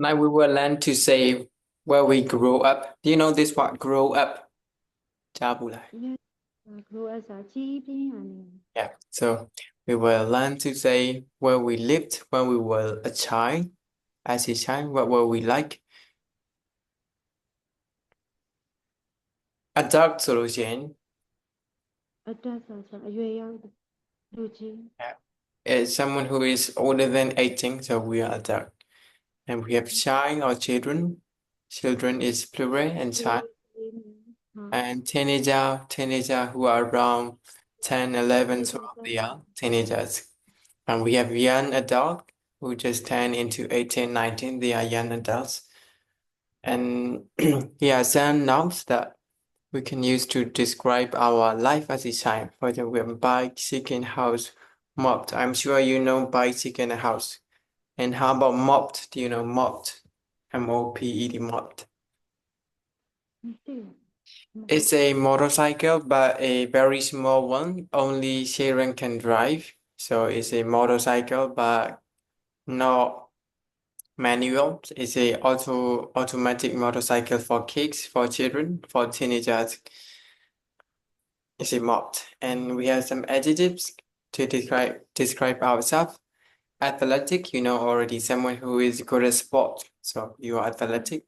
Now we will learn to say where we grow up. Do you know this word, grow up? Yes, grow as a chibi and Yeah. So we will learn to say where we lived when we were a child. As a child, what were we like? Adult ဆိုလို့ရှိရင် adult ဆိုအရွယ်ရောက်လူကြီး yeah, it's someone who is older than 18, so we are adult. And we have child or children. Children is plural and ကလေး child. လေးနဲ့ဟာ And teenager who are around 10, 11, 12, they are teenagers. And we have young adult who just turn into 18, 19, they are young adults. And here are some nouns that we can use to describe our life as a child. For example, we have bike, chicken, house, mopped. I'm sure you know bike, chicken, and house. And how about mopped? Do you know mopped? M-O-P-E-D, mopped. မသိဘူး It's a motorcycle, but a very small one. Only children can drive. So it's a motorcycle, but not manual. It's a automatic motorcycle for kids, for children, for teenagers. It's a mopped. And we have some adjectives to describe ourselves. Athletic, you know already, someone who is good at sport. So you are athletic.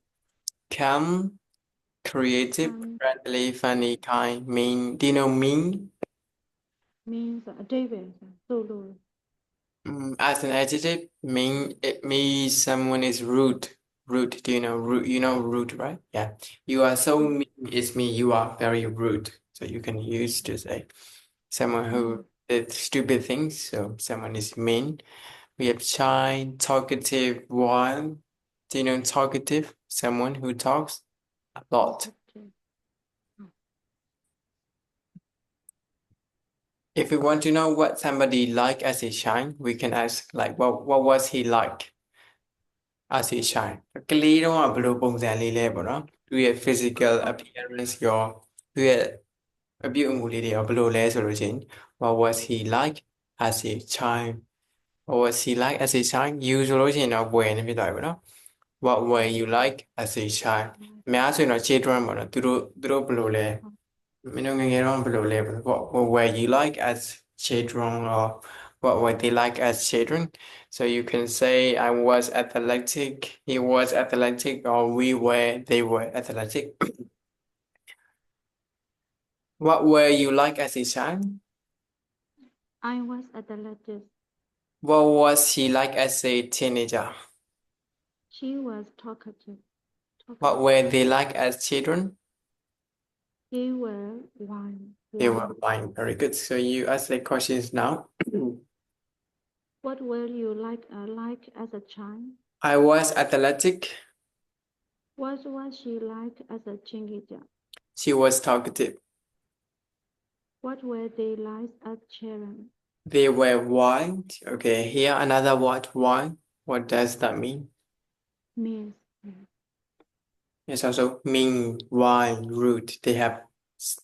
Calm, creative, friendly, funny, kind, mean. Do you know mean? means အတိတ်ပဲဆိုလို့ As an adjective, mean it means someone is rude. Rude. Do you know rude? You know rude, right? Yeah. You are so mean. It's me. You are very rude. So you can use to say someone who did stupid things. So someone is mean. We have shy, talkative, wild. Do you know talkative? Someone who talks a lot. If we want to know what somebody like as a child, we can ask like, what was he like as a child? ကလေးတုန်းကဘယ်လိုပုံစံလေးလဲပေါ့နော်။သူရဲ့ physical appearance ရောသူရဲ့အပြုအမူလေးတွေရောဘယ်လိုလဲဆိုလို့ရှိရင် what was he like as a child? What was he like as a child? You ဆိုလို့ရှိရင်တော့ were နဲ့ဖြစ်သွားပြီပေါ့နော်။ What were you like as a child? အများဆိုရင်တော့ children ပေါ့နော်။သူတို့ဘယ်လိုလဲ။မင်းတို့ငယ်ငယ်တုန်းကဘယ်လိုလဲပေါ့။ What were you like as children or what were they like as children? So you can say I was athletic, he was athletic, or we were, they were athletic. What were you like as a child? I was athletic What was he like as a teenager? she was talkative What were they like as children? they were one They were fine. Very good. So you ask the questions now. what were you like as a child I was athletic. what was she like as a teenager She was talkative. what were they like as children They were wild. Okay, here another word, wild. What does that mean? means It's also mean, wild, rude. They have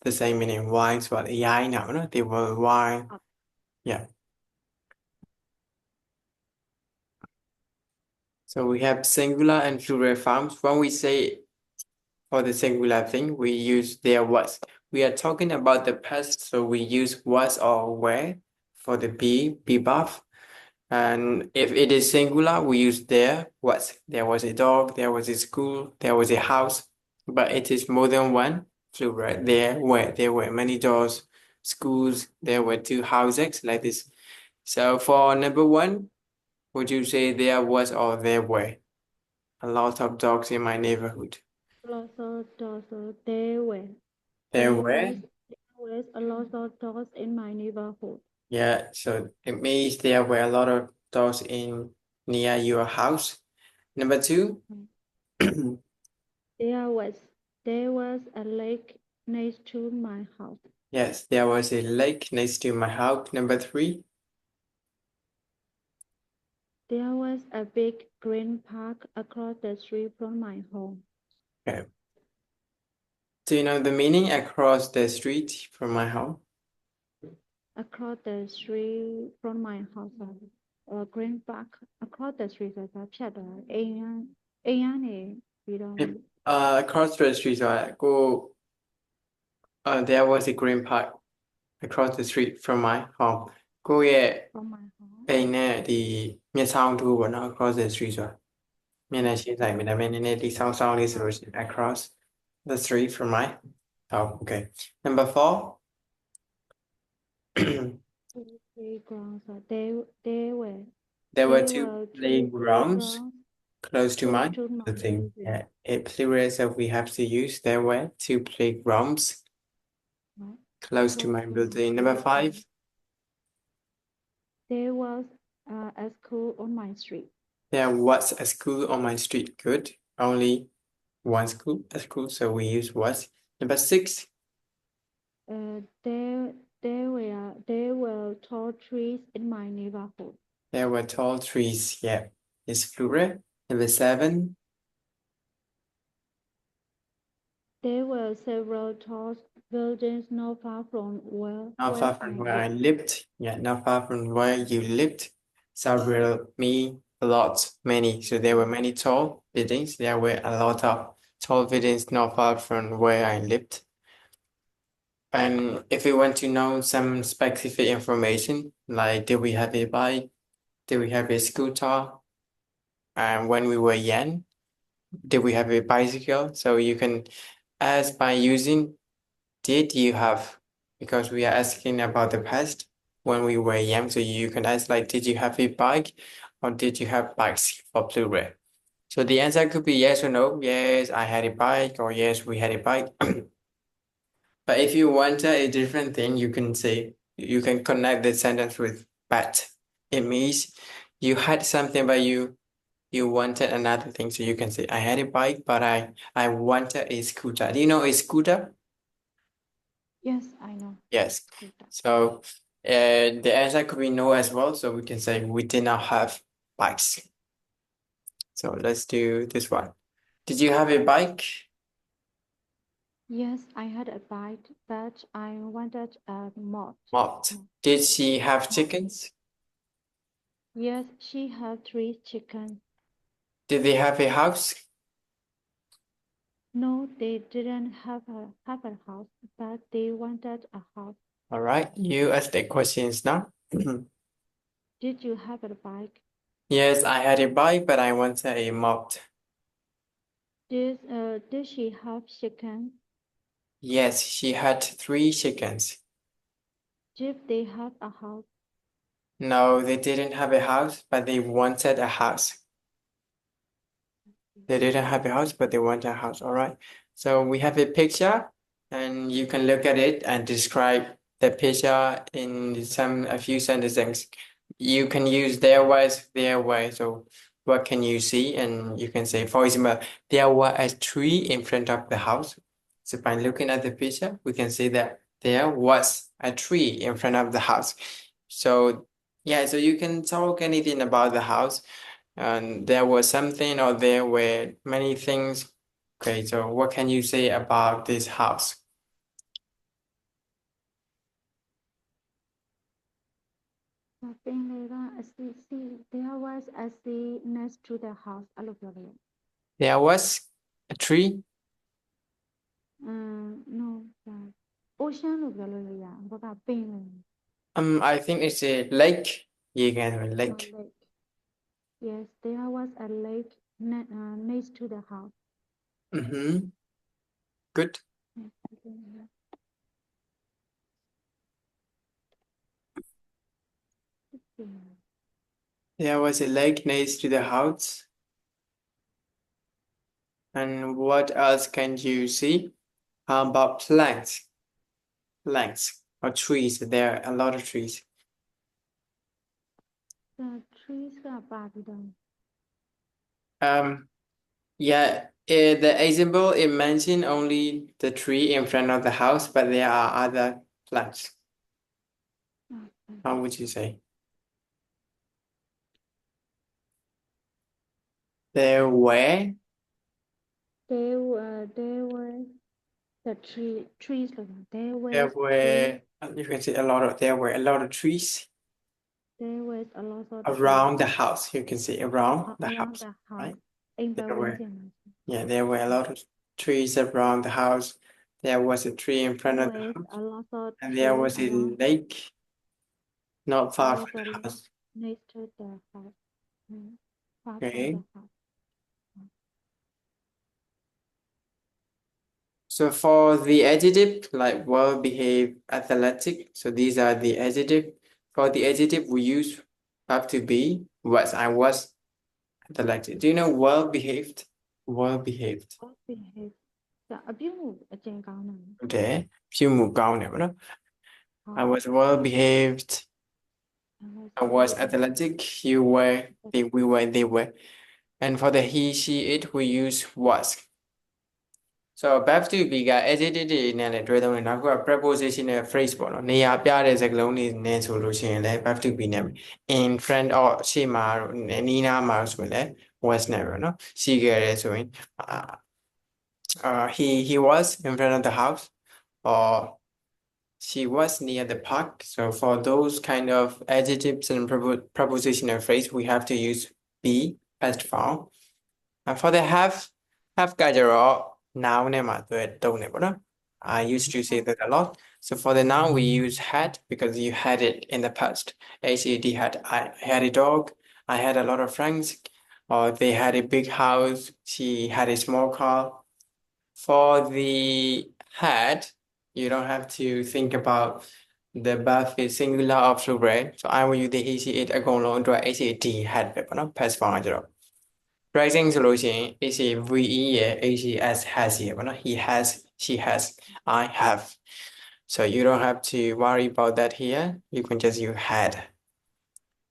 the same meaning. Wild, but yeah, now, no? They were wild. Yeah. So we have singular and plural forms. When we say for the singular thing, we use there was. We are talking about the past, so we use was or were for the be buff. And if it is singular, we use there was. There was a dog, there was a school, there was a house. But it is more than one plural. There were many doors, schools, there were two houses like this. So for number one, would you say there was or there were a lot of dogs in my neighborhood? there were There were. a lot of dogs in my neighborhood Yeah, so it means there were a lot of dogs in near your house. Number two. there was a lake next to my house. Yes, there was a lake next to my house. Number three. There was a big green park across the street from my home. Okay. Do you know the meaning across the street from my home? Across the street from my house. Green park across the street ဆိုတာဖြတ်သွားတယ်အိမ် အိမ်ကနေပြီးတော့ across the street ဆိုတာကို there was a green park across the street from my home ကိုယ့်ရဲ့ from my home အိမ်နဲ့ဒီမျက်စောင်းတူပေါ့နော် across the street ဆိုတာမျက်နှာချင်းဆိုင်မယ်ဒါပေမဲ့နည်းနည်းဒီဆောင်းလေးဆိုလို့ရှိရင် across the street from my home okay number 4 playgrounds there were there were there two were playgrounds close to my to my building building. yeah it plural so we have to use there were two playgrounds Right. close to my building number 5 There was a school on my street. there was a school on my street good only one school a school so we use was number 6 There were tall trees in my neighborhood. there were tall trees yeah it's plural number 7 There were several tall buildings not far from not far from where I lived yeah not far from where you lived several me a lot many so there were many tall buildings there were a lot of tall buildings not far from where I lived and if we want to know some specific information like did we have a bike did we have a scooter and when we were young did we have a bicycle so you can ask by using did you have because we are asking about the past when we were young so you can ask like did you have a bike or did you have bikes for plural so the answer could be yes or no yes I had a bike or yes we had a bike but if you want a different thing you can say you can connect the sentence with but it means you had something but you wanted another thing so you can say I had a bike but I wanted a scooter do you know a scooter Yes, I know. yes so the answer could be no as well so we can say we did not have bikes so let's do this one did you have a bike Yes, I had a bike, but I wanted a moth. moth did she have chickens Yes, she had 3 chickens. did they have a house No, they didn't have a house, but they wanted a house. all right you ask the questions now Did you have a bike? yes I had a bike but I wanted a moth Did she have chickens? yes she had 3 chickens Did they have a house? no they didn't have a house but they wanted a house they didn't have a house but they wanted a house all right so we have a picture and you can look at it and describe the picture in a few sentences you can use their way so what can you see and you can say for example there was a tree in front of the house so by looking at the picture we can say that there was a tree in front of the house so yeah so you can talk anything about the house and there was something or there were many things okay so what can you say about this house There was a sea next to the house. အဲ့လိုပြောလို့ there was a tree no ocean လို့ပြောလို့ရအောင်ဘာကပင်လယ် I think it's a lake you can lake Yes, there was a lake next to the house. Good there was a lake next to the house and what else can you see how about plants or trees there are a lot of trees The trees ကပါပြီးတော့ yeah the example it mentioned only the tree in front of the house but there are other plants how would you say there were the trees လို့ there you can see there were a lot of trees there was a lot of around the house you can see around the around house the house right အိမ်ပတ် There ဝန်း were ကျင်မှာရှင် yeah, there were a lot of trees around the house. There was a tree in front of the Always house, a lot of and there tree was a around. lake not There far was from a the lake house. next to the house. Far from Okay. the house. So for the adjective, like well behaved, athletic, so these are the adjective. For the adjective, we use have to be, was, I was athletic. Do you know well behaved? Well behaved. What behave ဒါအပြုတ်မှုအကျင့်ကောင်းတယ် Okay. ပြုမှုကောင်းတယ်ပေါ့နော် I was well behaved. I was athletic. You were, we were, they were. And for the he, she, it, we use was. So verb to be က adjective တွေနဲ့လည်းတွဲသုံးတယ်နောက်က prepositional phrase ပေါ့နော်နေရာပြတဲ့စကားလုံးတွေနဲ့ဆိုလို့ရှိရင်လည်း verb to be နဲ့ in front or ရှေ့မှာနီးနားမှာဆိုရင်လည်း was နဲ့ပဲเนาะရှိခဲ့တယ်ဆိုရင် he was in front of the house or she was near the park. So for those kind of adjectives and prepositional phrase we have to use be past form. And for the have ကကြတော့ noun နဲ့မှာတုံးတယ်ပေါ့နော် I used to say that a lot. So for the noun we use had because you had it in the past. HAD had I had a dog, I had a lot of friends, or they had a big house, she had a small car. For the had, you don't have to think about the verb is singular or plural. So I will use the he, she, it အကုန်လုံးအတွက် HAD had ပဲပေါ့နော် past form ကကြတော့ Rising ဆိုလို့ရှိရင် HAVE ရဲ့ HAS has ရဲ့ပေါ့နော် he has, she has, I have. So you don't have to worry about that here. You can just use had.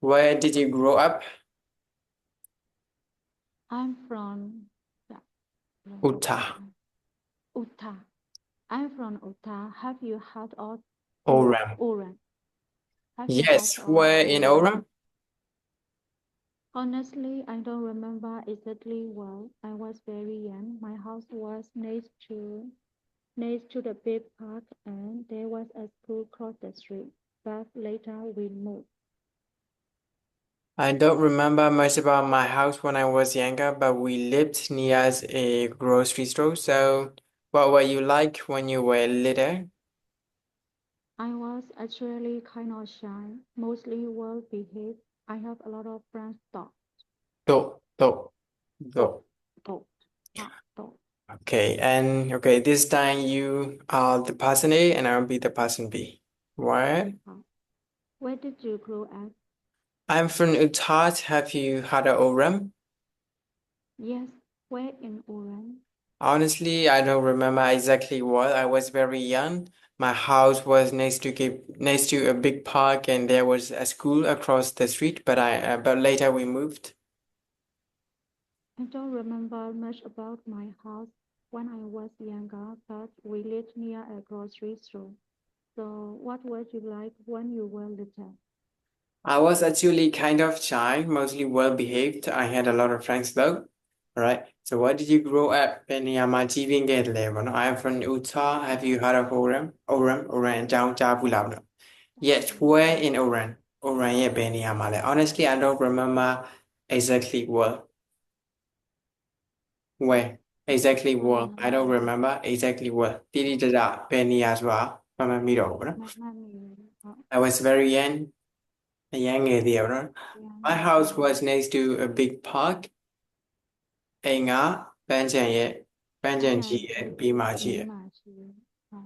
Where did you grow up? I'm from Utah. Utah. I'm from Utah. Have you heard of Oram. Oran? Have you Yes, heard of where in Oram? Honestly, I don't remember exactly well. I was very young. My house was next to the big park, and there was a school across the street. But later we moved. I don't remember much about my house when I was younger, but we lived near a grocery store. So what were you like when you were little? I was actually kind of shy, mostly well behaved. I have a lot of friends though. Though. Though. Okay, and okay, this time you are the person A and I'll be the person B. Why? Where did you grow up? I'm from Utah. Have you had a Oram? Yes, where in Oran? Honestly, I don't remember exactly what. I was very young. My house was next to a big park, and there was a school across the street. But later we moved. I don't remember much about my house when I was younger, but we lived near a grocery store. So, what were you like when you were little? I was actually kind of shy, mostly well behaved. I had a lot of friends though. All right. So where did you grow up? I'm from Utah. Have you heard of Oran? Oran ကျောင်းကြားဘူးလားမလို့ Yes, where in Oran? Oran ရဲ့ဘယ်နေရာမှာလဲ Honestly, I don't remember exactly where. Where? Exactly where. I don't remember exactly where. တိတိကျကျဘယ်နေရာဆိုတာမမှတ်မိတော့ဘူးပေါ့နော် I was very young. အရမ်းငယ်သေးရပါတော့ My house was next to a big park. အိမ်ကပန်းခြံကြီးရဲ့ပြီးမှရှိတယ်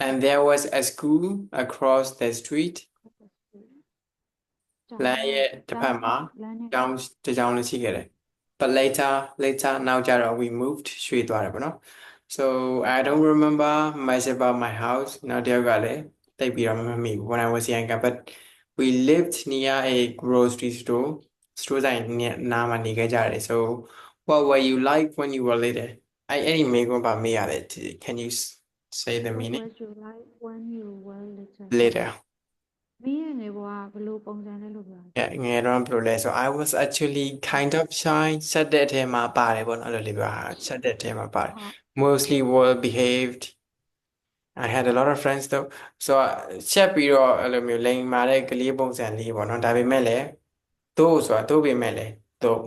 And there was a school across the street. လမ်းရဲ့တစ်ဖက်မှာကျောင်းတစ်ကျောင်းလည်းရှိခဲ့တယ် But later နောက်ကျတော့ we moved ရွှေ့သွားတယ်ပေါ့နော် So I don't remember much about my house နောက်တစ်ယောက်ကလည်းတိတ်ပြီးတော့မမှတ်မိဘူး when I was younger but we lived near a grocery store ဆိုင်နားမှာနေခဲ့ကြတယ် So what were you like when you were little အဲ့ဒီမေးခွန်းပါမေးရတယ် Can you say the meaning What were you like when you were little? Little Yeah, ငယ်တော့ဘယ်လိုလဲဆို I was actually kind of shy ဆက်တဲ့ထဲမှာပါတယ်ပေါ့နော်အဲ့လိုလေးပြောဆက်တဲ့ထဲမှာပါတယ် mostly well behaved I had a lot of friends though so ချက်ပြီးတော့အဲ့လိုမျိုးလိမ်မာတဲ့ကလေးပုံစံလေးပေါ့နော်ဒါပေမဲ့လည်းသို့ဆိုတာသို့ပေမဲ့လည်းသို့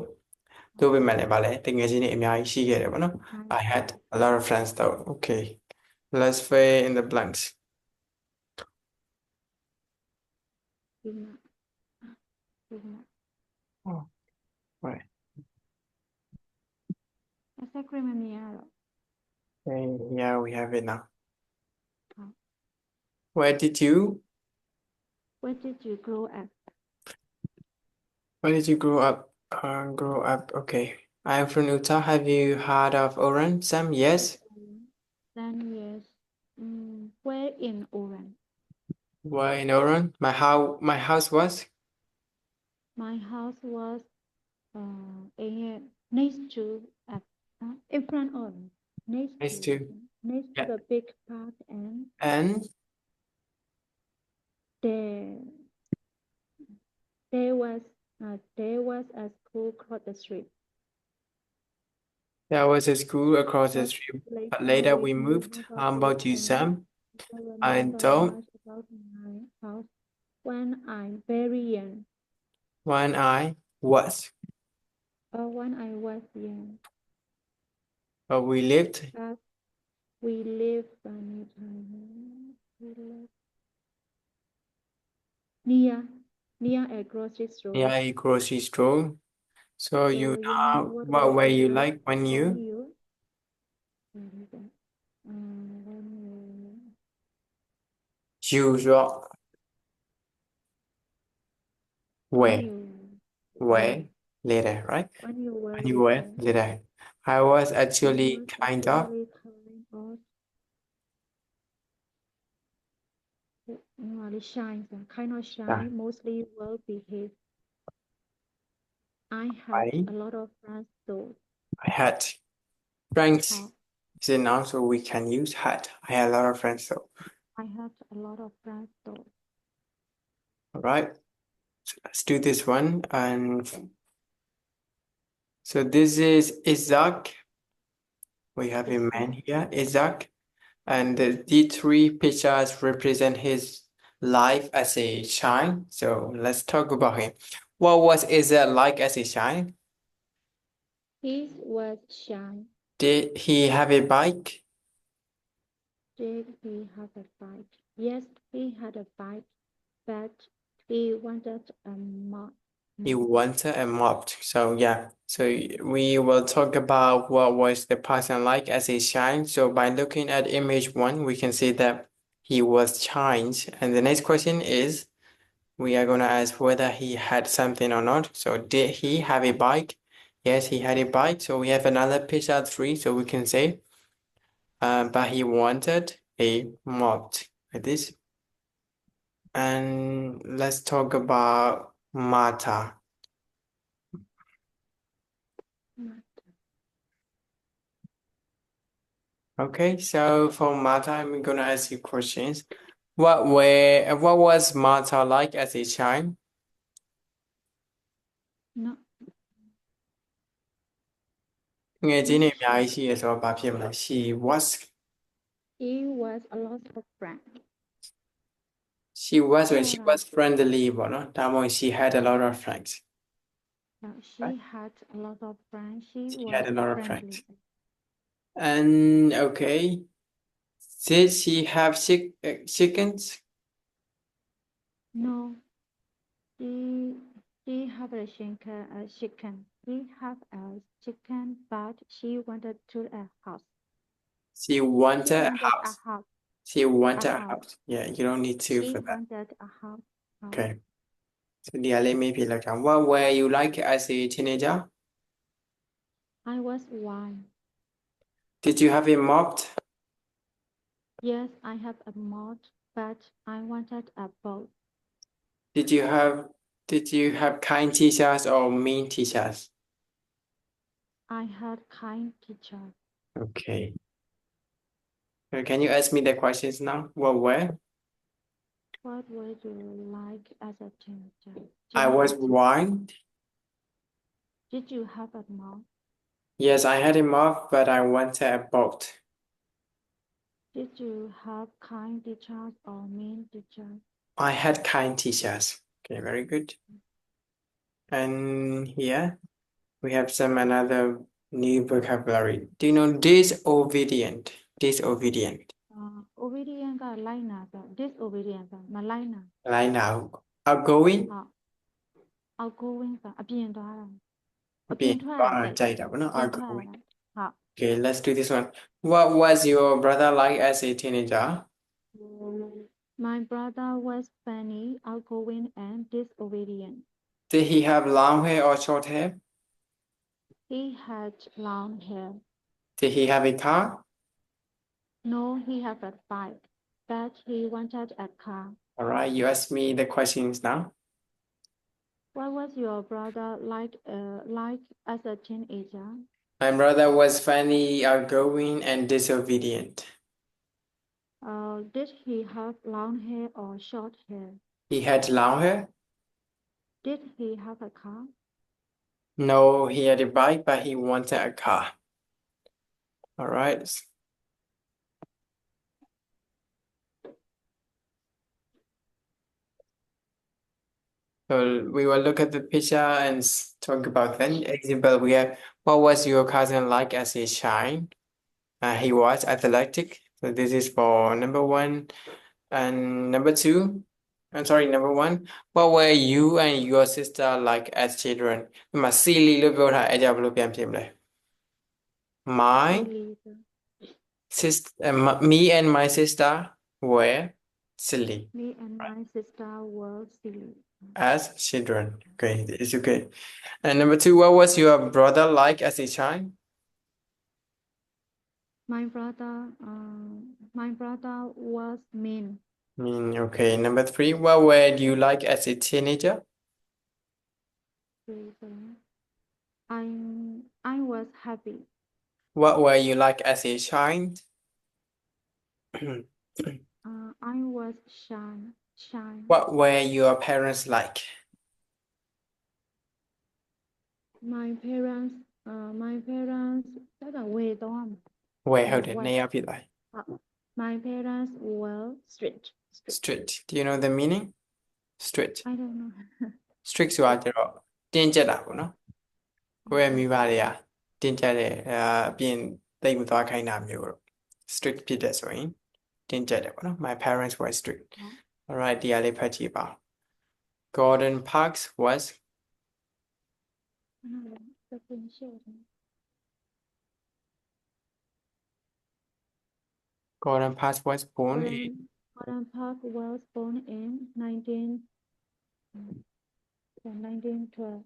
သို့ပေမဲ့လည်းဗာလဲတကယ်ချင်းတွေအများကြီးရှိခဲ့တယ်ဗောနော် I had a lot of friends though okay let's fill in the blanks oh right Exactly Mamiya. okay yeah we have it now Oh. where did you grow up? where did you grow up okay I'm from Utah have you heard of Oran Sam yes Then yes. Where in Oran? where in Oran my house was My house was next to in front of next nice to to next to yeah the big park, and and there there was a school across the street. there was a school across the But street but later later we we moved moved how out of about you town. Sam I I remember don't much about my house when I'm very young. when I was When I was young, but we lived but we lived near a grocery store. near a grocery store. So you So know what what would were you you like like when when you you when usual where you where later, right? when you were When you were little? later. I was I actually was kind of actually kind of shy, mostly well behaved. I had I a lot of friends though. I had friends. How Is it now so we can use had. I had a lot of friends though. I had a lot of friends though. All right. So let's do this one. And so this is Isaac. We have a man here, Isaac. And the three pictures represent his life as a child. So let's talk about him. What was Isaac like as a child? He was shy. Did he have a bike? Did he have a bike? Yes, he had a bike, but he wanted a mop. He wanted a mop. So yeah, so we will talk about what was the person like as a child. So by looking at image 1, we can see that he was changed. And the next question is, we are gonna ask whether he had something or not. So did he have a bike? Yes, he had a bike. So we have another picture 3. So we can say, but he wanted a mop like this. And let's talk about Martha. Okay, so for Martha, I'm gonna ask you questions. What was Martha like as a child? No, ငယ်ချင်းတွေအများကြီးရှိရဆိုတော့ဘာဖြစ်မလဲ She was he was a lot of friends. when she was friendly ပေါ့နော်ဒါမှမဟုတ် she had a lot of friends. She had a lot of friends. She She was had a lot of friendly. friends. And okay, did she have chickens? No, she had a chicken. He had a chicken, but she wanted to a house. She wanted a house. She wanted a house. Yeah, you don't need to for She that. wanted a house. Okay. So ဒီကလေးမေးပြလိုက်တာ What were you like as a teenager? I was one. Did you have a mop? Yes, I have a mod, but I wanted a boat. Did you have kind teachers or mean teachers? I had kind teachers. Okay. So can you ask me the questions now? What were? What would you like as a teenager? I was one. Did you have a mod? Yes, I had a mop, but I wanted a boat. Did you have kind teachers or mean teachers? I had kind teachers. Okay, very good. And here, We have some another new vocabulary. Do you know disobedient? Disobedient. obedient ကလိုက်နာဆို disobedient ဆိုမလိုက်နာ Line now. Outgoing. ဟုတ် outgoing ဆိုအပြင်သွားတာ အ ပြင် ပြင်ထွက် သွား တာ တာ စိတ် ကြိုက်တာပေါ့နော် ပြင်ထွက် outgoing. တာဟုတ် Okay, let's do this one. What was your brother like as a teenager? My brother was funny, outgoing, and disobedient. Did he have long hair or short hair? He had long hair. Did he have a car? No, he had a bike, but he wanted a car. All right, you ask me the questions now. What was your brother like as a teenager? My brother was funny, outgoing, and disobedient. Did he have long hair or short hair? He had long hair? Did he have a car? No, he had a bike, but he wanted a car. All right. So we will look at the picture and talk about that. Example, we have, what was your cousin like as a child? He was athletic. So this is for number one. And number two, I'm sorry, number one, what were you and your sister like as children? ဒီမှာ silly လို့ပြောထားအဲ့ကြဘယ်လိုပြန်ဖြစ်မလဲ My Silly. sister, me and my sister were silly Me and my sister were silly. as children. Okay, it's okay. And number two, what was your brother like as a child? My brother was mean. Okay. Number three, what were you like as a teenager? I was happy. What were you like as a child? I was shy. What were your parents like? My parents ဒါကဝေတော့ Where ဟုတ်တယ်နေရာဖြစ်သွား My parents were strict. Strict. Do you know the meaning? Strict. I don't know. Strict ဆိုတာကျတော့တင်းကျပ်တာပေါ့နော်ကိုယ့်ရဲ့မိဘတွေကတင်းကျပ်တယ်အပြင်သိမသွားခိုင်းတာမျိုးတော့ strict ဖြစ်တဲ့ဆိုရင်တင်းကျပ်တယ်ပေါ့နော် My parents were strict. All right ဒီဟာလေးဖတ်ကြည့်ပါ Gordon Parks was Gordon Parks was born in Gordon Park was born in 1912.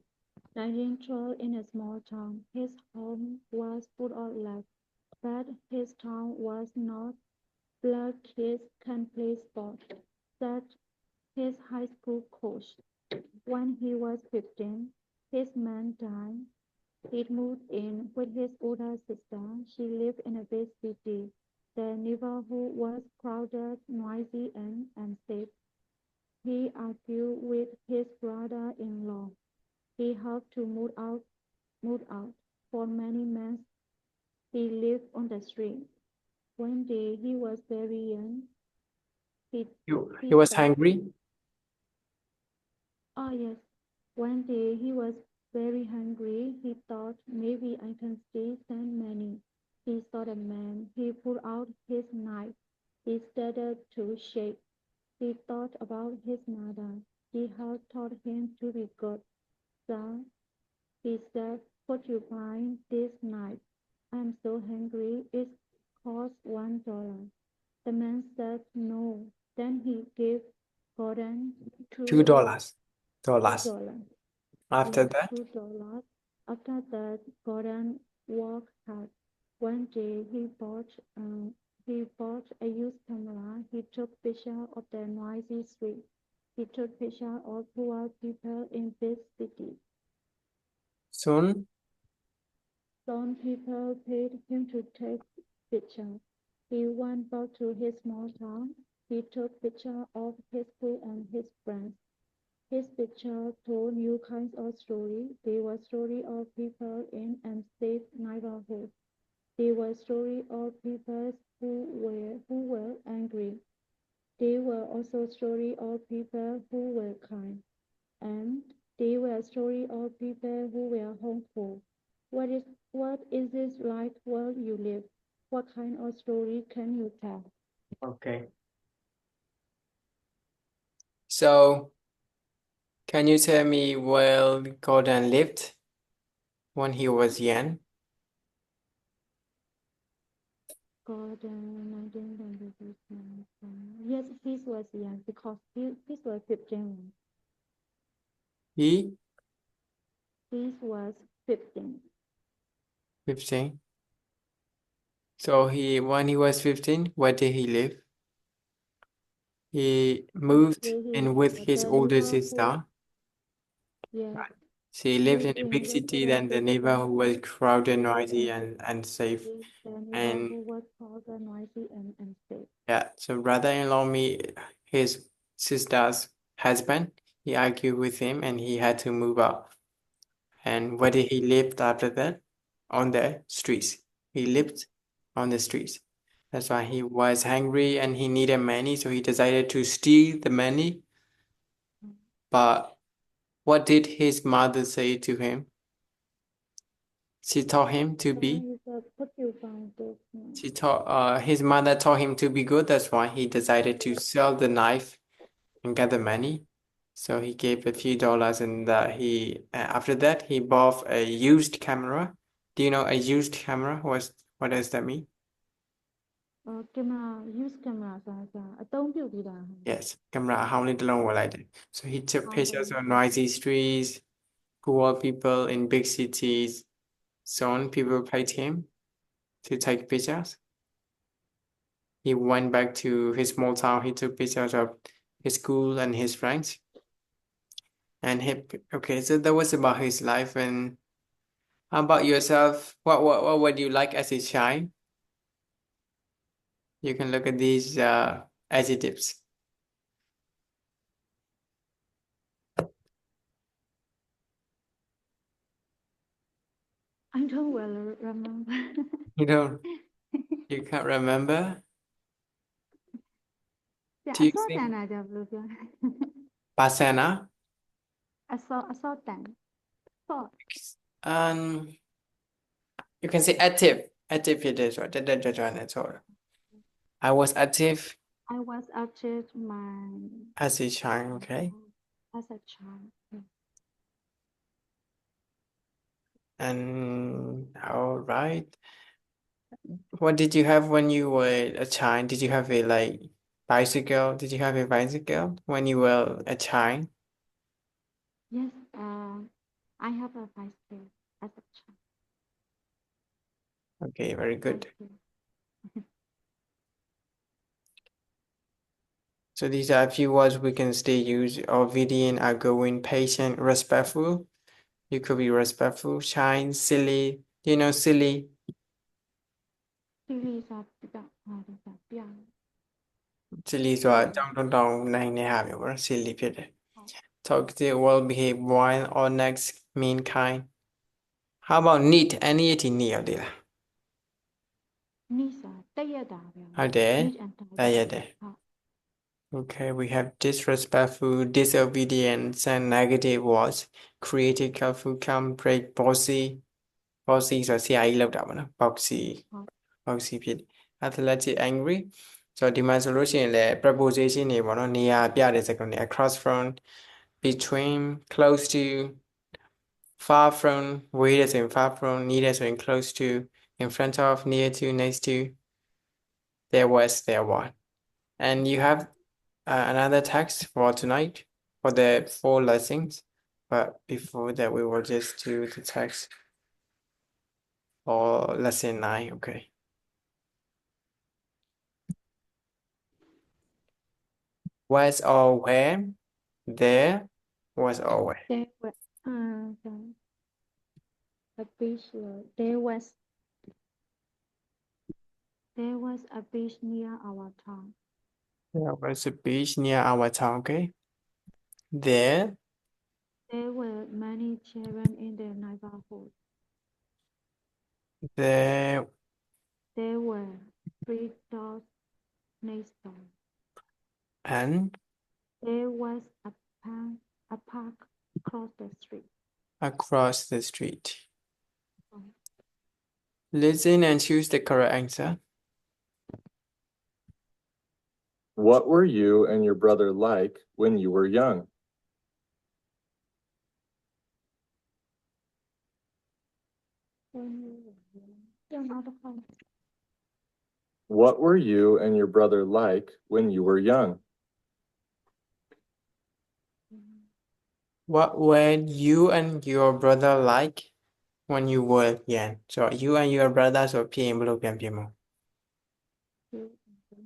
1912 in a small town. His home was full of life, but his town was not. Black kids can play sport, said his high school coach. When he was 15, his man died. He moved in with his older sister. She lived in a big city. The neighborhood was crowded, noisy, and unsafe. He argued with his brother-in-law. He helped to move out. For many months, he lived on the street. One day, he was very young. he was hungry. Oh, yes. One day, he was very hungry. He thought, maybe I can steal some money. He saw the man. He pulled out his knife. He started to shake. He thought about his mother. She had taught him to be good. So he said, could you buy this knife? I'm so hungry. It costs $1. The man said no. Then he gave Gordon $2. After that, $2. After that, Gordon worked hard. One day, he bought a used camera. He took pictures of the noisy street. He took pictures of poor people in big cities. soon Some people paid him to take pictures. He went back to his small town. He took pictures of his school and his friends. His pictures told new kinds of stories. They were stories of people in unsafe neighborhoods. They were stories of people who were angry. They were also stories of people who were kind. And They were stories of people who were hopeful. What is this like where you live? What kind of story can you tell? Okay. So, can you tell me where Gordon lived when he was young? Gordon, 1926. Yes, he was young because he was 15. He He was 15. 15. So when he was 15, where did he live? He moved Actually, he in with his the older neighborhood. sister. Yes, She lived live in a in big the city, then the sister neighborhood was crowded, noisy, and unsafe. yes, the And neighborhood was crowded, noisy, and safe. yeah, so brother-in-law meet his sister's husband. He argued with him and he had to move out. And where did he live after that? On the streets. He lived on the streets. That's why he was hungry and he needed money, so he decided to steal the money. But what did his mother say to him? She taught him to be. He said, "Put you found this." His mother taught him to be good. That's why he decided to sell the knife and get the money. So he gave a few dollars, and after that he bought a used camera. Do you know a used camera? What does that mean? Camera, use camera အသုံးပြုပြီးတာ Yes, camera အဟောင်းလေးတစ်လုံးဝယ်လိုက်တယ်. So he took ဟောင်းတစ် pictures လုံး of noisy streets, poor people in big cities. Soon people paid him to take pictures. He went back to his small town. He took pictures of his school and his friends. And okay, so that was about his life. And how about yourself? What would you like as a child? You can look at these adjectives. I don't well remember. You don't, you can't remember? ပြ Do အ you စောတန် think တာကြဘယ်လိုပြော Pasana? အစောတန်စော You can say active. Active it is right. That's all. I was active I was active my as a child, okay? as a child. And all right. What did you have when you were a child? Did you have a bicycle? Did you have a bicycle when you were a child? Yes, I have a bicycle as a child. Okay, very good. Bicycle. So these are a few words we can still use. Obedient, outgoing, patient, respectful. You could be respectful, shine, silly. You know, silly. Silly ဆိုတာပြ Silly ဆိုတာတောင်းတောင်းနိုင်တဲ့ဟာမျိုးပေါ့နော် silly ဖြစ်တယ် Talkative, well behaved, wild or next, mean, kind. How about neat? Any အထိ neat ရောက်သေးလား neat ဆိုတာတက်ရက်တာဗျာ ဟုတ်တယ် neat and တက်ရက်တယ် Okay, we have disrespectful, disobedient, and negative words. Creative, careful, calm, break, bossy. Bossy ဆိုတာဆရာကြီးလောက်တာပေါ့နော် bossy bossy ဖြစ်တယ် athletic, angry. So ဒီမှာဆိုလို့ရှိရင်လည်း preposition တွေပေါ့နော်နေရာပြတဲ့စကားတွေ across from, between, close to, far from, way တဲ့ဆိုရင် far from, near တဲ့ဆိုရင် close to, in front of, near to, next to, there was, there was. And you have another text for tonight for the 4 lessons, but before that we will just do the text for lesson 9. Okay. Was or where? There was or where? There was a beach. There was a beach near our town. There was a beach near our town. Okay. There were many children in the neighborhood. There were 3 dogs next door. and There was a park across the street. across the street. Oh. Listen and choose the correct answer. What were you and your brother like when you were young? When you were young. Don't know the phone. What were you and your brother like when you were young? What were you and your brother like when you were young? So you and your brother ဆိုဖြစ်ရင်ဘယ်လိုပြန်ပြင်မလဲ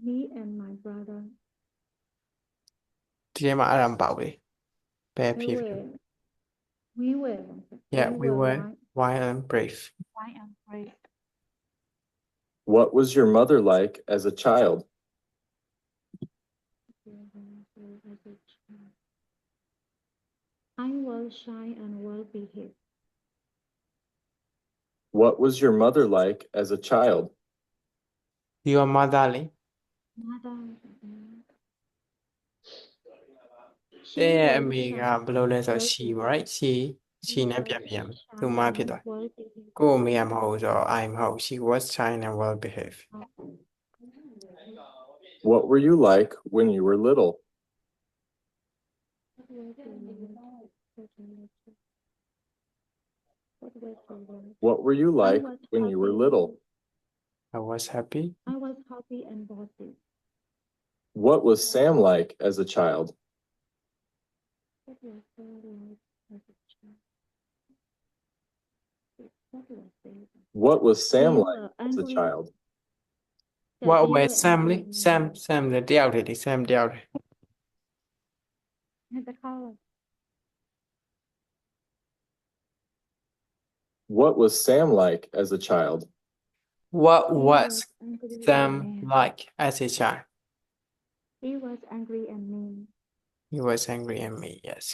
Me and my brother. ဒီထဲမှာအဲ့ဒါမပါဘူးလေဘယ်ဖြစ် We were. Yeah, we were white, wild and brave. white and brave. What was your mother like as a child? I was shy and well behaved. What was your mother like as a child? Your mother လေ Mother. တဲ့ရဲ့အမေကဘယ်လိုလဲဆိုတော့ she right she နဲ့ပြန်ပြန်သူမဖြစ်သွား well behaved. ကိုယ့်အမေကမဟုတ်ဘူးဆိုတော့ I မဟုတ် she was shy and well behaved. What were you like when you were little? What were you like when you were little? I was happy. I was happy and bossy. What was Sam like as a child? What was Sam like as a child? What was Sam? What was Sam We like were as a angry. child? Yeah, What we were were Sam လေ angry. Sam လေတယောက်တည်းလေ Sam တယောက်တည်း At the color. What was Sam like as a child? What He was angry Sam and mean. like as a child? He was angry and mean. He was angry at me, yes.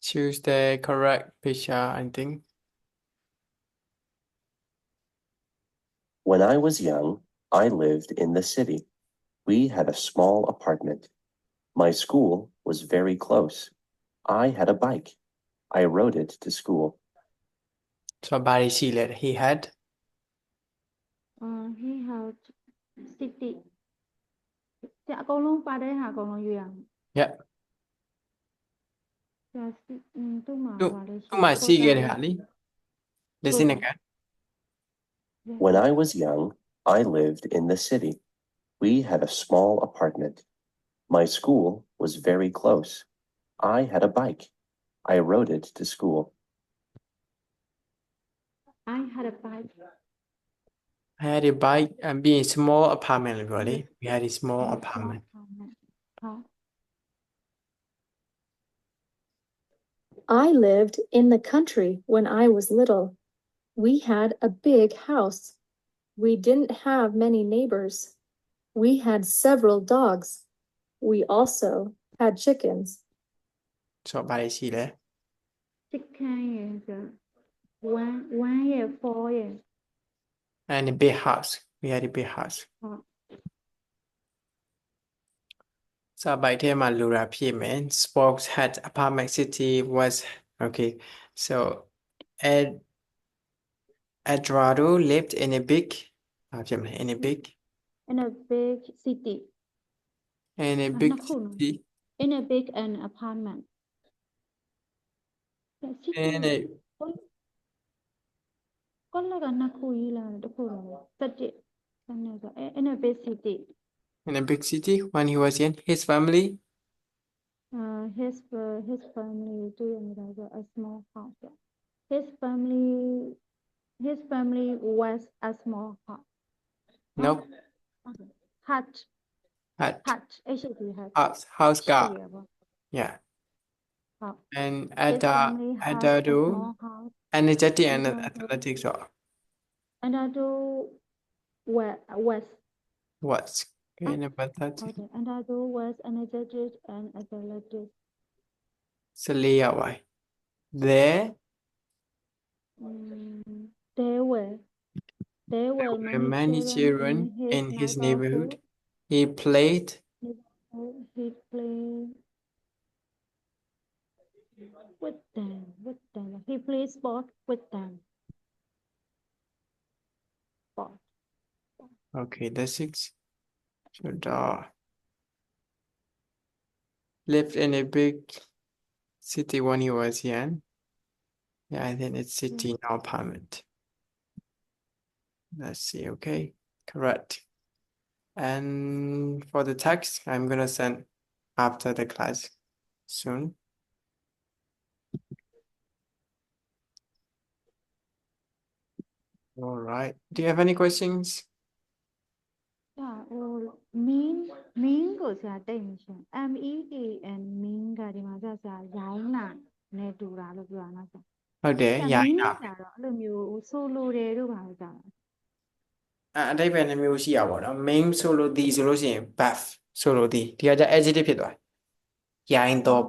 Choose the correct picture, I think. When I was young, I lived in the city. We had a small apartment. My school was very close. I had a bike. I rode it to school. So Barry Sheila, he had He had city. အကုန်လုံးပါတယ်ဟာအကုန်လုံးရွေးရမယ် yeah. သူ့မှာ သူ ပါလေ သူ့မှာရှိခဲ့တဲ့ဟာလေ listen Total. again. When I was young, I lived in the city. We had a small apartment. My school was very close. I had a bike. I rode it to school. I had a bike. I had a bike and being small apartment လို့ပြောလေ we had a small and a apartment. small apartment. I lived in the country when I was little. We had a big house. We didn't have many neighbors. We had several dogs. We also had chickens. So Barry Sheila, Chicken ရယ်ဆို one ရယ် four ရယ် and a big house. We had a big house. ဟုတ် So by the time I look up here, man, Sports had apartment city was okay. So Ed Eduardo lived in a big in a big in a big city big cool. city in a big an apartment. City in a ကိုလည်းကနှစ်ခုကြီးလာတယ်တစ်ခုလုံး17 in a big city. in a big city when he was in his family. His family doing a small house. His family was a small house. No, Okay. Hut. hut, HUT hut. house got, Share ပေါ့ yeah. ဟုတ် And His family has a Eduardo, small house. energetic and Eduardo. athletic, so Another was what's kind of that? okay. Another was energetic and athletic. Celia, why? There There were were many children in his neighborhood. He played He played them. He plays sport with them. Sport. Okay, the six. Should lived in a big city when he was young. Yeah, I think it's city, not apartment. Let's see, okay, correct. And for the text, I'm gonna send after the class soon. All right. Do you have any questions? Yeah, mean ကိုဆရာတိတ်မရှင်း MEAN mean ကဒီမှာဆရာရိုင်းနာနဲ့တူတာလို့ပြောတာနော်ဆရာ ဟုတ်တယ် ဆရာ ရိုင်း mean တာ နဲ့ဆရာတော့အဲ့လိုမျိုးဆိုလိုတယ်တို့ပါလို့ကြာတာ အတိတ်ပဲနှမျိုးရှိရပါတော့ main ဆိုလို့ဒီဆိုလို့ရှိရင် buff ဆိုလို့ဒီကကြ adjective ဖြစ်သွားရိုင်းတော့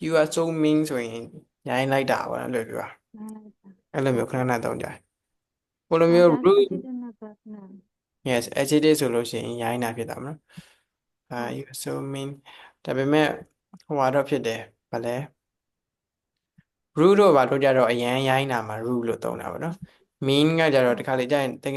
you are so mean ဆိုရင်ရိုင်းလိုက်တာပေါ့နော်လို့ပြောတာ ရိုင်းလိုက်တာ အဲ့လိုမျိုးခဏခဏသုံးကြတယ်ဘယ်လိုမျိုး ဒါ rude adjective နဲ့ verb နဲ့ yes adjective ဆိုလို့ရှိရင်ရိုင်းတာဖြစ်တာမနော် ဟုတ် you are so mean ဒါပေမဲ့ဟိုကတော့ဖြစ်တယ်ဗာလဲ rude တော့ဗာတို့ကြတော့အရန်ရိုင်းတာမှာ rude လို့သုံးတာပေါ့နော် mean ကကြတော့တခါလေကြာရင်တကယ်